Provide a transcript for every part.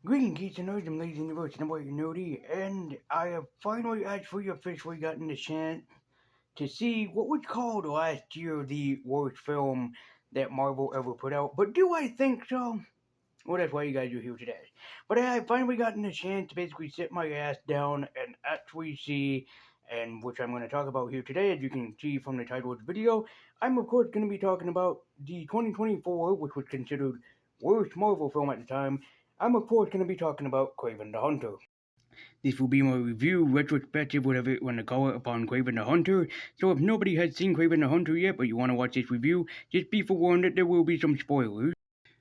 Greetings, geeks and nerds, I'm Ladies Universe, and I'm Nerdy, and I have finally actually officially gotten the chance to see what was called last year the worst film that Marvel ever put out. But do I think so? Well, that's why you guys are here today. But I have finally gotten the chance to basically sit my ass down and actually see, and which I'm going to talk about here today, as you can see from the title of the video. I'm, of course, going to be talking about the 2024, which was considered worst Marvel film at the time. I'm, of course, going to be talking about Kraven the Hunter. This will be my review, retrospective, whatever you want to call it, upon Kraven the Hunter. So if nobody has seen Kraven the Hunter yet, but you want to watch this review, just be forewarned that there will be some spoilers.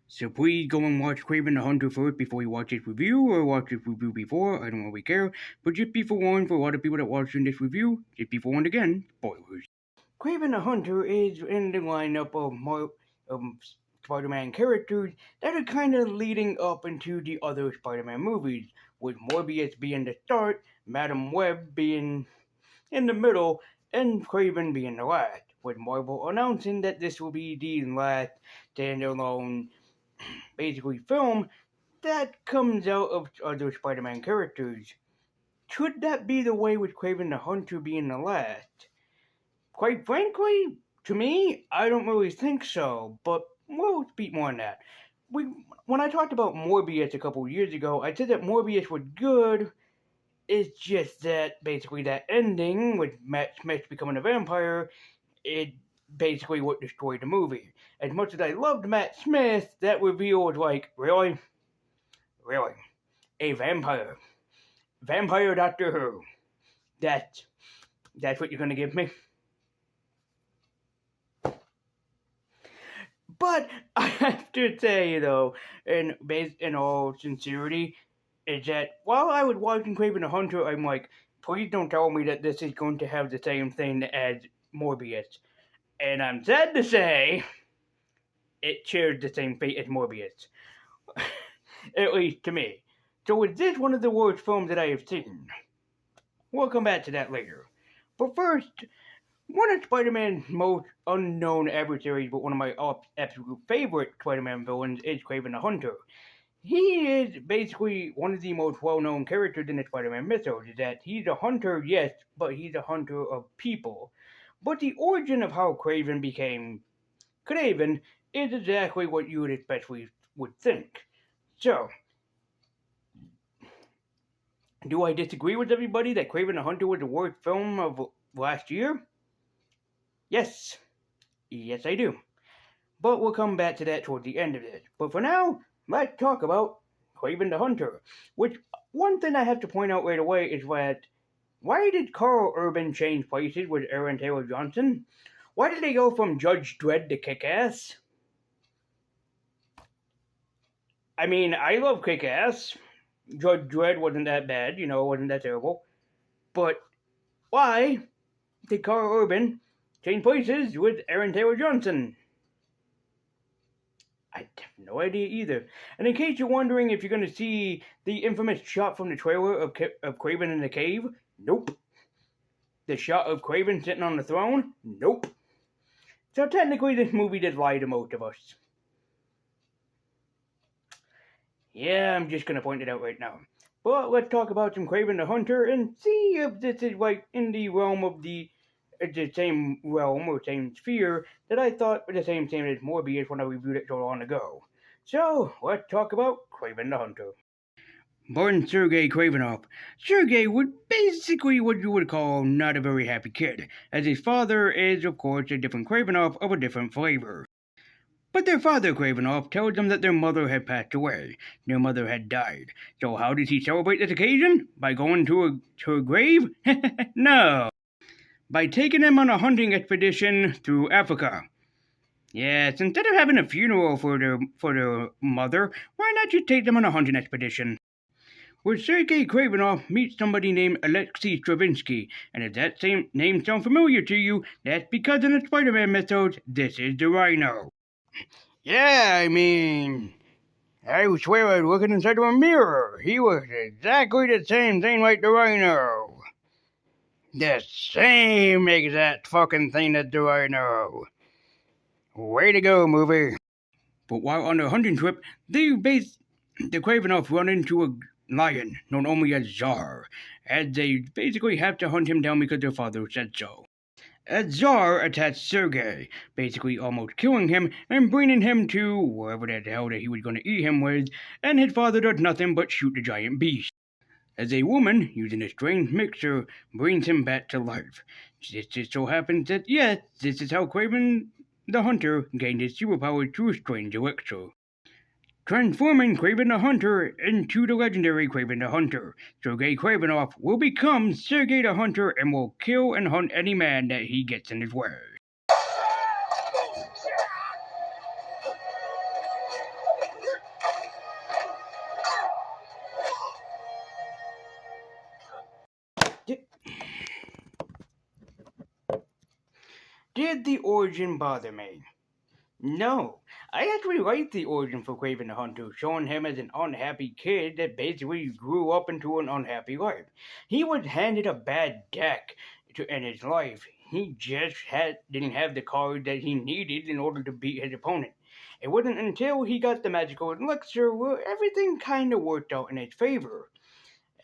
So please go and watch Kraven the Hunter first before you watch this review, or watch this review before, I don't really care. But just be forewarned for a lot of people that watch this review, just be forewarned again, spoilers. Kraven the Hunter is in the lineup of Spider-Man characters that are kind of leading up into the other Spider-Man movies, with Morbius being the start, Madam Web being in the middle, and Kraven being the last, with Marvel announcing that this will be the last standalone, basically, film that comes out of other Spider-Man characters. Should that be the way with Kraven the Hunter being the last? Quite frankly, to me, I don't really think so, but we'll speak more on that. When I talked about Morbius a couple years ago, I said that Morbius was good. It's just that basically that ending with Matt Smith becoming a vampire, it basically what destroyed the movie. As much as I loved Matt Smith, that reveal was like, really? Really? A vampire? Vampire Doctor Who? That's what you're gonna give me? But I have to say, though, in all sincerity, is that while I was watching Kraven the Hunter, I'm like, please don't tell me that this is going to have the same thing as Morbius. And I'm sad to say, it shares the same fate as Morbius. At least to me. So is this one of the worst films that I have seen? We'll come back to that later. But first, one of Spider-Man's most unknown adversaries, but one of my absolute favorite Spider-Man villains, is Kraven the Hunter. He is basically one of the most well-known characters in the Spider-Man mythos. Is that he's a hunter, yes, but he's a hunter of people. But the origin of how Kraven became Kraven is exactly what you would especially would think. So, do I disagree with everybody that Kraven the Hunter was the worst film of last year? Yes. Yes, I do. But we'll come back to that towards the end of this. But for now, let's talk about Kraven the Hunter. Which, one thing I have to point out right away is that, why did Carl Urban change places with Aaron Taylor Johnson? Why did they go from Judge Dredd to Kick-Ass? I mean, I love Kick-Ass. Judge Dredd wasn't that bad, wasn't that terrible. But why did Carl Urban change places with Aaron Taylor Johnson? I have no idea either. And in case you're wondering if you're going to see the infamous shot from the trailer of Kraven in the cave, nope. The shot of Kraven sitting on the throne, nope. So technically this movie did lie to most of us. Yeah, I'm just going to point it out right now. But let's talk about some Kraven the Hunter and see if this is like in the realm of the same realm or same sphere that I thought was the same as Morbius when I reviewed it so long ago. So, let's talk about Kraven the Hunter. Born Sergei Kravinoff, Sergei was basically what you would call not a very happy kid, as his father is, of course, a different Kravinoff of a different flavor. But their father, Kravinoff, tells them that their mother had passed away. Their mother had died. So how does he celebrate this occasion? By going to her grave? No. By taking them on a hunting expedition through Africa. Yes, instead of having a funeral for their mother, why not just take them on a hunting expedition? Where Sergei Kravinoff meets somebody named Alexei Stravinsky, and if that same name sounds familiar to you, that's because in the Spider-Man mythos, this is the Rhino. Yeah, I mean, I swear I was looking inside of a mirror. He was exactly the same thing like the Rhino. The same exact fucking thing as the Rhino. Way to go, movie. But while on their hunting trip, they the Kravinoff run into a lion known only as Czar, and they basically have to hunt him down because their father said so. As Czar attacks Sergei, basically almost killing him and bringing him to wherever the hell that he was going to eat him with, and his father does nothing but shoot the giant beast. As a woman, using a strange mixture, brings him back to life. It just so happens that, yes, this is how Kraven the Hunter gained his superpower through a strange elixir, transforming Kraven the Hunter into the legendary Kraven the Hunter. Sergei Kravinoff will become Sergei the Hunter and will kill and hunt any man that he gets in his way. Did the origin bother me? No, I actually liked the origin for Kraven the Hunter, showing him as an unhappy kid that basically grew up into an unhappy life. He was handed a bad deck to end his life. He just didn't have the card that he needed in order to beat his opponent. It wasn't until he got the magical elixir where everything kind of worked out in his favor.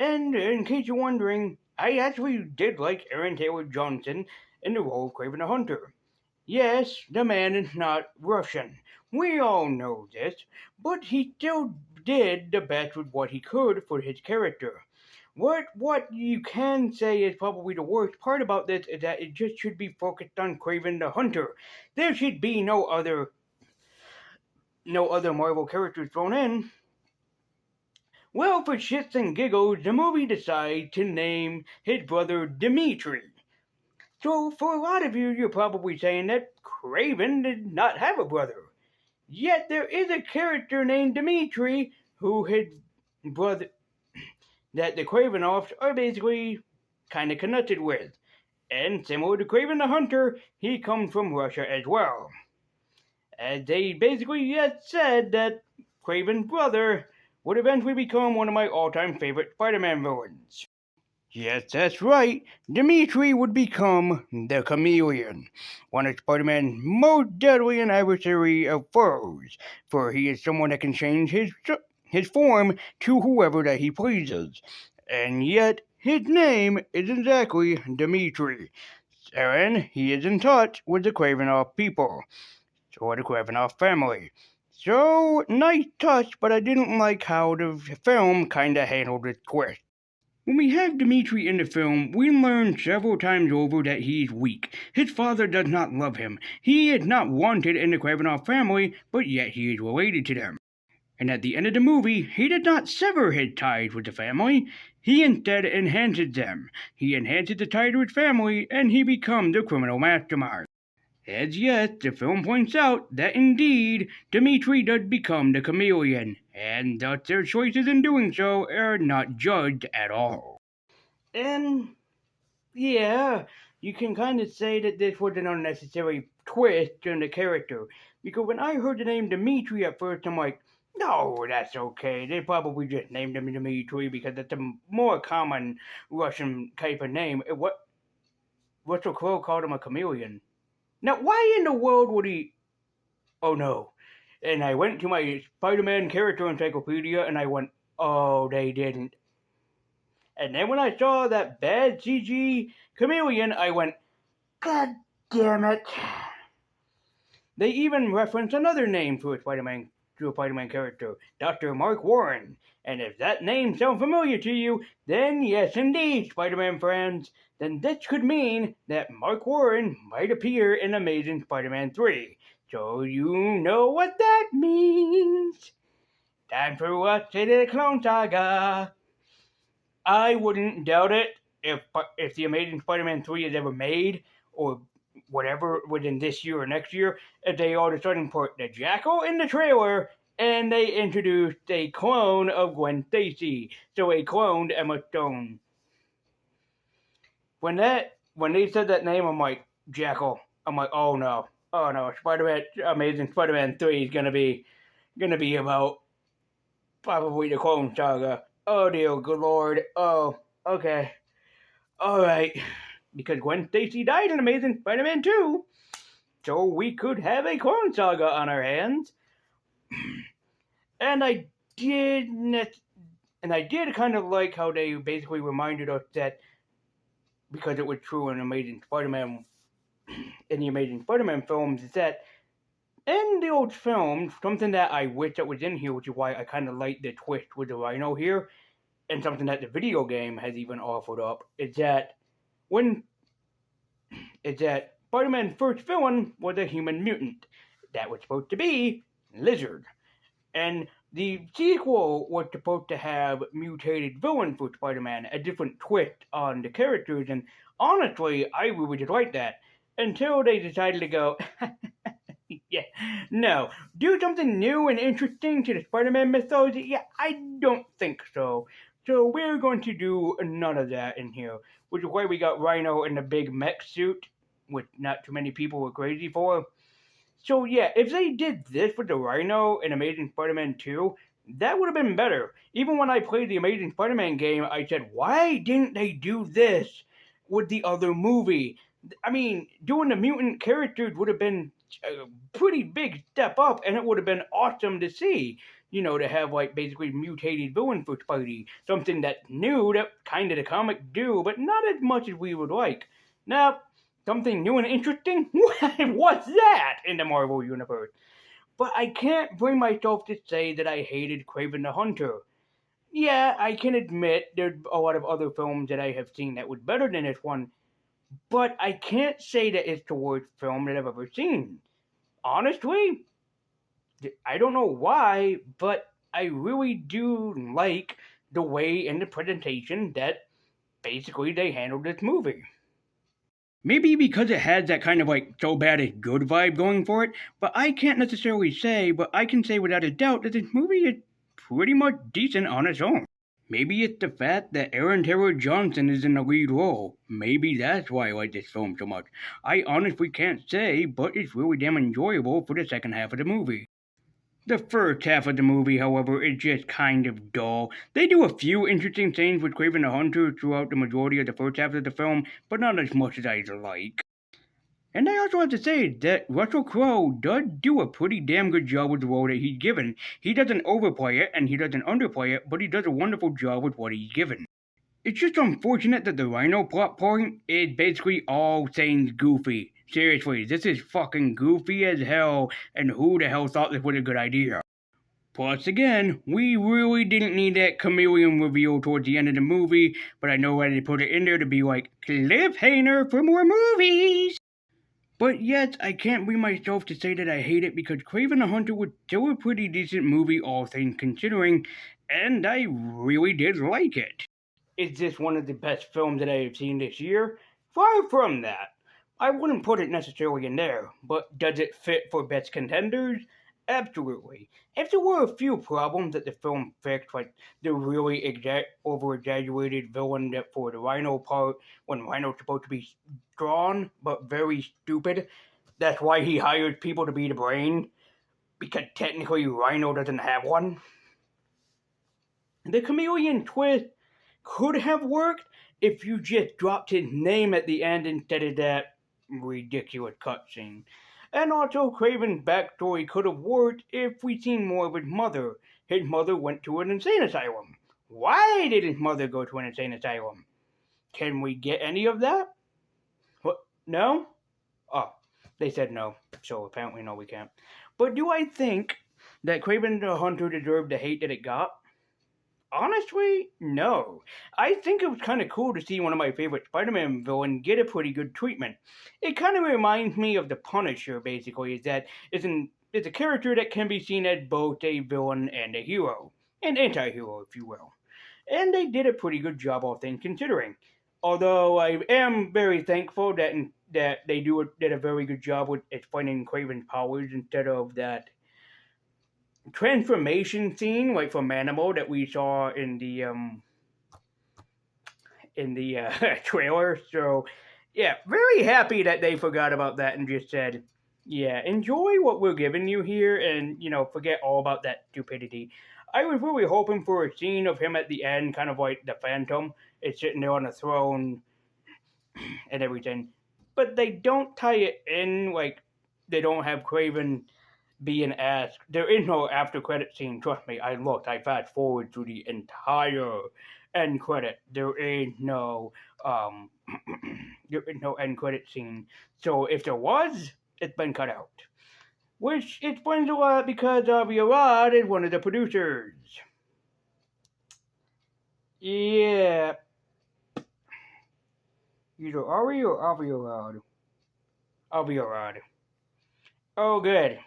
And in case you're wondering, I actually did like Aaron Taylor Johnson in the role of Kraven the Hunter. Yes, the man is not Russian. We all know this, but he still did the best with what he could for his character. What you can say is probably the worst part about this is that it just should be focused on Kraven the Hunter. There should be no other Marvel characters thrown in. Well, for shits and giggles, the movie decides to name his brother Dmitri. So, for a lot of you, you're probably saying that Kraven did not have a brother. Yet there is a character named Dmitri who his brother, that the Kravinoffs are basically kind of connected with. And similar to Kraven the Hunter, he comes from Russia as well. As they basically said that Kraven's brother would eventually become one of my all-time favorite Spider-Man villains. Yes, that's right. Dmitri would become the Chameleon, one of Spider-Man's most deadly and adversary of foes, for he is someone that can change his form to whoever that he pleases. And yet, his name is exactly Dmitri, and he is in touch with the Kravinoff people, or the Kravinoff family. So, nice touch, but I didn't like how the film kinda handled the twist. When we have Dmitri in the film, we learn several times over that he's weak. His father does not love him. He is not wanted in the Kravinoff family, but yet he is related to them. And at the end of the movie, he did not sever his ties with the family. He instead enhances them. He enhances the tie to his family, and he becomes the criminal mastermind. As yet, the film points out that indeed, Dmitri does become the Chameleon, and thus their choices in doing so are not judged at all. And, yeah, you can kind of say that this was an unnecessary twist in the character, because when I heard the name Dmitri at first, I'm like, no, that's okay. They probably just named him Dmitri because it's a more common Russian type of name. Russell Crowe called him a chameleon. Now, why in the world would he... Oh, no. And I went to my Spider-Man character encyclopedia, and I went, oh, they didn't. And then when I saw that bad CG chameleon, I went, God damn it. They even reference another name to a Spider-Man character, Dr. Mark Warren. And if that name sounds familiar to you, then yes indeed, Spider-Man fans, then this could mean that Mark Warren might appear in Amazing Spider-Man 3. So you know what that means. Time for us to the Clone Saga. I wouldn't doubt it if the Amazing Spider-Man 3 is ever made, or whatever, within this year or next year, if they all of a sudden put the Jackal in the trailer, and they introduced a clone of Gwen Stacy, so a cloned Emma Stone. When they said that name, I'm like, Jackal. I'm like, oh no, Amazing Spider-Man 3 is gonna be about probably the Clone Saga. Oh dear, good lord. Oh, okay, all right. Because Gwen Stacy died in Amazing Spider-Man 2, so we could have a Clone Saga on our hands. And I did, and I did kind of like how they basically reminded us that because it was true in Amazing Spider-Man, in the Amazing Spider-Man films, is that in the old films, something that I wish that was in here, which is why I kind of like the twist with the Rhino here, and something that the video game has even offered up, when is that Spider-Man's first villain was a human mutant that was supposed to be Lizard. And the sequel was supposed to have mutated villains for Spider-Man, a different twist on the characters, and honestly, I really did like that. Until they decided to go, yeah, no, do something new and interesting to the Spider-Man mythology? Yeah, I don't think so. So we're going to do none of that in here, which is why we got Rhino in the big mech suit, which not too many people were crazy for. So yeah, if they did this with the Rhino in Amazing Spider-Man 2, that would have been better. Even when I played the Amazing Spider-Man game, I said, why didn't they do this with the other movie? I mean, doing the mutant characters would have been a pretty big step up, and it would have been awesome to see. You know, to have like basically mutated villain for Spidey, something that's new that kind of the comic do, but not as much as we would like. Now, something new and interesting? What's that in the Marvel Universe? But I can't bring myself to say that I hated Kraven the Hunter. Yeah, I can admit there's a lot of other films that I have seen that was better than this one, but I can't say that it's the worst film that I've ever seen. Honestly, I don't know why, but I really do like the way in the presentation that basically they handled this movie. Maybe because it has that kind of like so bad it's good vibe going for it, but I can't necessarily say, but I can say without a doubt that this movie is pretty much decent on its own. Maybe it's the fact that Aaron Taylor Johnson is in the lead role. Maybe that's why I like this film so much. I honestly can't say, but it's really damn enjoyable for the second half of the movie. The first half of the movie, however, is just kind of dull. They do a few interesting things with Kraven the Hunter throughout the majority of the first half of the film, but not as much as I'd like. And I also have to say that Russell Crowe does do a pretty damn good job with the role that he's given. He doesn't overplay it and he doesn't underplay it, but he does a wonderful job with what he's given. It's just unfortunate that the Rhino plot point is basically all things goofy. Seriously, this is fucking goofy as hell, and who the hell thought this was a good idea? Plus, again, we really didn't need that chameleon reveal towards the end of the movie, but I know why they put it in there to be like, cliffhanger for more movies! But yet, I can't bring myself to say that I hate it because Kraven the Hunter was still a pretty decent movie, all things considering, and I really did like it. Is this one of the best films that I have seen this year? Far from that. I wouldn't put it necessarily in there, but does it fit for best contenders? Absolutely. If there were a few problems that the film fixed, like the really over-exaggerated villain that for the Rhino part, when Rhino's supposed to be strong but very stupid, that's why he hires people to be the brain, because technically Rhino doesn't have one. The chameleon twist could have worked if you just dropped his name at the end instead of that ridiculous cutscene. And also, Kraven's backstory could have worked if we'd seen more of his mother. His mother went to an insane asylum. Why did his mother go to an insane asylum? Can we get any of that? What? No? Oh, they said no, so apparently no, we can't. But do I think that Kraven the Hunter deserved the hate that it got? Honestly, no. I think it was kind of cool to see one of my favorite Spider-Man villains get a pretty good treatment. It kind of reminds me of the Punisher, basically, it's a character that can be seen as both a villain and a hero. An anti-hero, if you will. And they did a pretty good job, all things considering. Although I am very thankful that they did a very good job with explaining Kraven's powers instead of that transformation scene, like from Manimal, that we saw in the trailer. So, yeah, very happy that they forgot about that and just said, yeah, enjoy what we're giving you here, and forget all about that stupidity. I was really hoping for a scene of him at the end, kind of like the Phantom, is sitting there on a throne and everything. But they don't tie it in, like they don't have Kraven being asked. There is no after credit scene. Trust me, I looked. I fast forward through the entire end credit. There is no um, there is no end credit scene. So if there was, it's been cut out. Which explains a lot because Avi Arad is one of the producers. Yeah, either Ari or Avi Arad. Avi Arad. Oh, good.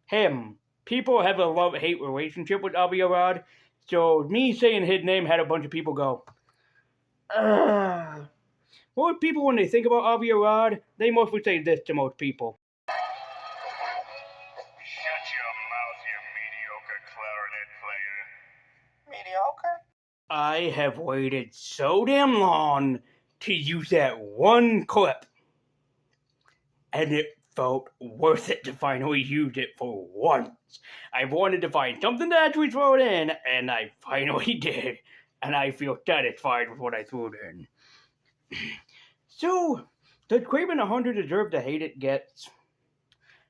Him. People have a love-hate relationship with Avi Arad, so me saying his name had a bunch of people go, ugh. Most people, when they think about Avi Arad, they mostly say this to most people. Shut your mouth, you mediocre clarinet player. Mediocre? I have waited so damn long to use that one clip, and it felt worth it to finally use it for once. I wanted to find something to actually throw it in, and I finally did, and I feel satisfied with what I threw it in. So, does Kraven the Hunter deserve the hate it gets?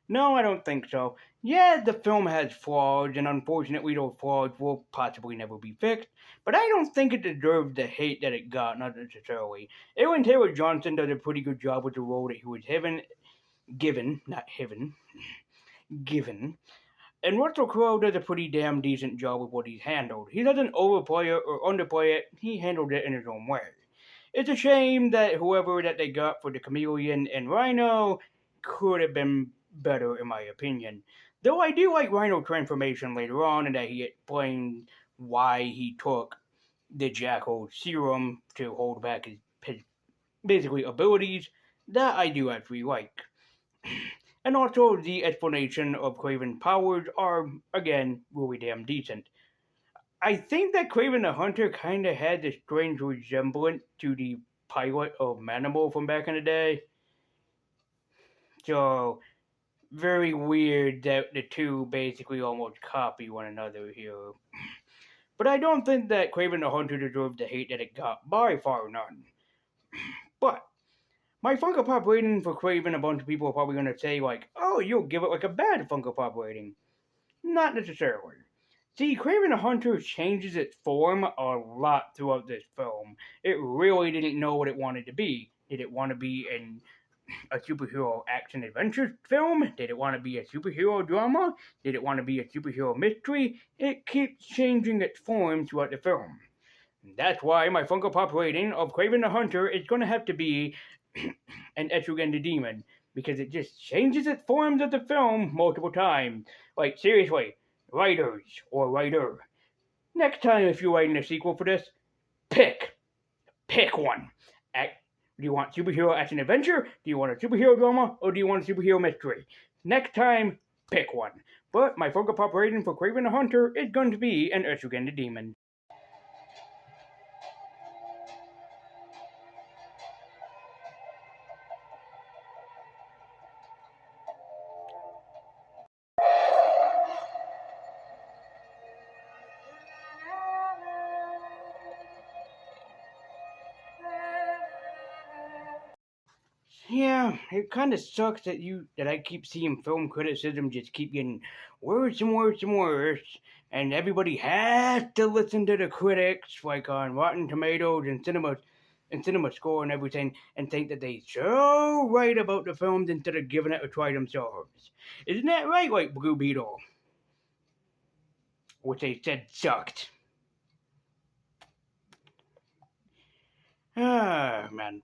No, I don't think so. Yeah, the film has flaws, and unfortunately those flaws will possibly never be fixed, but I don't think it deserves the hate that it got, not necessarily. Aaron Taylor Johnson does a pretty good job with the role that he was given, and Russell Crowe does a pretty damn decent job with what he's handled. He doesn't overplay it or underplay it, he handled it in his own way. It's a shame that whoever that they got for the Chameleon and Rhino could have been better, in my opinion. Though I do like Rhino's transformation later on, and that he explained why he took the Jackal serum to hold back his basically abilities. That I do actually like. And also the explanation of Kraven's powers are, again, really damn decent. I think that Kraven the Hunter kind of had this strange resemblance to the pilot of Manimal from back in the day. So, very weird that the two basically almost copy one another here. But I don't think that Kraven the Hunter deserved the hate that it got, by far none. But, my Funko Pop rating for Kraven, a bunch of people are probably going to say, like, oh, you'll give it like a bad Funko Pop rating. Not necessarily. See, Kraven the Hunter changes its form a lot throughout this film. It really didn't know what it wanted to be. Did it want to be a superhero action adventure film? Did it want to be a superhero drama? Did it want to be a superhero mystery? It keeps changing its form throughout the film. That's why my Funko Pop rating of Kraven the Hunter is going to have to be an Etrigan the Demon, because it just changes its forms of the film multiple times. Like, seriously. Writers or writer. Next time, if you're writing a sequel for this, pick one. Do you want superhero action adventure? Do you want a superhero drama? Or do you want a superhero mystery? Next time, pick one. But my Funko Pop rating for Kraven the Hunter is going to be an Etrigan the Demon. Yeah, it kind of sucks that I keep seeing film criticism just keep getting worse and worse and worse, and everybody has to listen to the critics, like on Rotten Tomatoes and Cinema Score and everything, and think that they so right about the films instead of giving it a try themselves. Isn't that right, like Blue Beetle? Which they said sucked. Ah, man,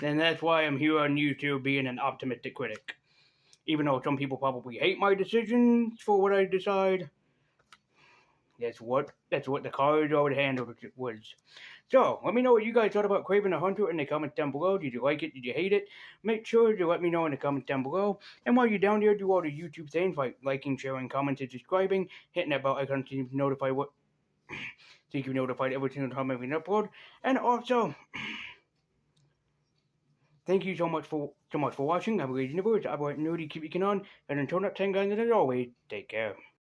and that's why I'm here on YouTube being an optimistic critic. Even though some people probably hate my decisions for what I decide, that's what the cards I would handle was. So, let me know what you guys thought about Kraven the Hunter in the comments down below. Did you like it? Did you hate it? Make sure to let me know in the comments down below. And while you're down there, do all the YouTube things like liking, sharing, commenting, subscribing, hitting that bell icon to notify so you can be notified every single time I upload. And also, thank you so much for watching. I'm Raging the Birds. I'm Nerdy. Keep it on. And until next time, guys, and as always, take care.